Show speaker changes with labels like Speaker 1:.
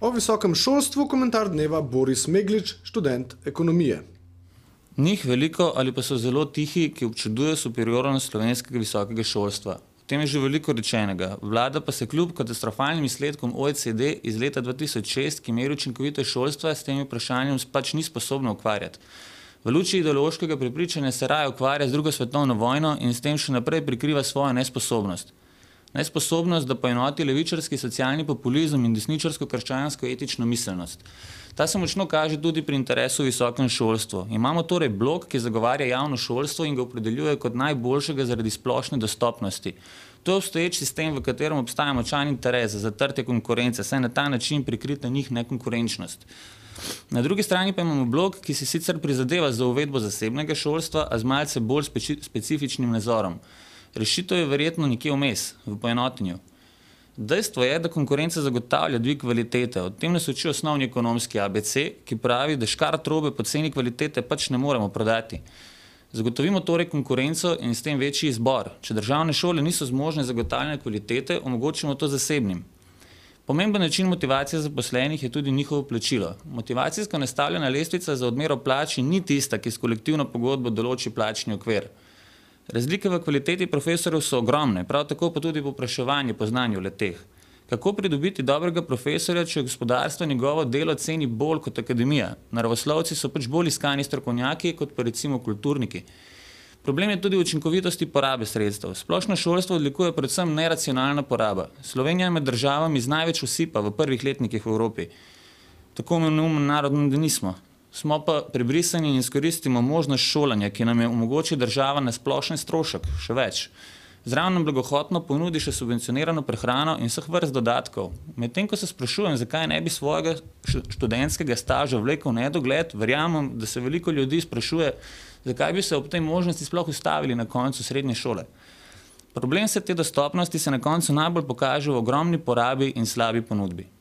Speaker 1: O visokem šolstvu komentar dneva Boris Meglič, študent ekonomije.
Speaker 2: Njih veliko ali pa so zelo tihi, ki občudujejo superiornost slovenskega visokega šolstva. O tem je že veliko rečenega. Vlada pa se kljub katastrofalnim izsledkom OECD iz leta 2006, ki meri učinkovitost šolstva, s tem vprašanjem pač ni sposobna ukvarjati. V luči ideološkega prepričanja se raje ukvarja z drugo svetovno vojno in s tem še naprej prikriva svojo nesposobnost. Nesposobnost, da poenoti levičarski socialni populizem in desničarsko krščansko etično miselnost. Ta se močno kaže tudi pri interesu v visokem šolstvu. Imamo torej blok, ki zagovarja javno šolstvo in ga opredeljuje kot najboljšega zaradi splošne dostopnosti. To je obstoječ sistem, v katerem obstaja močan interes za zatrtje konkurence, saj na ta način prikrita njih nekonkurenčnost. Na drugi strani pa imamo blok, ki si sicer prizadeva za uvedbo zasebnega šolstva, a z malce bolj specifičnim nazorom. Rešitev je verjetno nekje vmes, v poenotenju. Dejstvo je, da konkurenca zagotavlja dvig kvalitete. O tem nas uči osnovni ekonomski ABC, ki pravi, da škart robe po ceni kvalitete pač ne moremo prodati. Zagotovimo torej konkurenco in s tem večji izbor. Če državne šole niso zmožne zagotavljanja kvalitete, omogočimo to zasebnim. Pomemben način motivacije zaposlenih je tudi njihovo plačilo. Motivacijsko nastavljena lestvica za odmero plač ni tista, ki s kolektivno pogodbo določi plačni okvir. Razlike v kvaliteti profesorjev so ogromne, prav tako pa tudi povpraševanje po znanju le-teh. Kako pridobiti dobrega profesorja, če gospodarstvo njegovo delo ceni bolj kot akademija? Naravoslovci so pač bolj iskani strokovnjaki kot pa recimo kulturniki. Problem je tudi v učinkovitosti porabe sredstev. Splošno šolstvo odlikuje predvsem neracionalna poraba. Slovenija je med državami z največ osipa v prvih letnikih v Evropi. Tako neumen narod da nismo. Smo pa prebrisani in izkoristimo možnost šolanja, ki nam je omogoči država na splošen strošek, še več. Zraven nam blagohotno ponudi še subvencionirano prehrano in vseh vrst dodatkov. Medtem ko se sprašujem, zakaj ne bi svojega študentskega staža vlekel nedogled, verjamem, da se veliko ljudi sprašuje, zakaj bi se ob tej možnosti sploh ustavili na koncu srednje šole. Problem se te dostopnosti se na koncu najbolj pokaže v ogromni porabi in slabi ponudbi.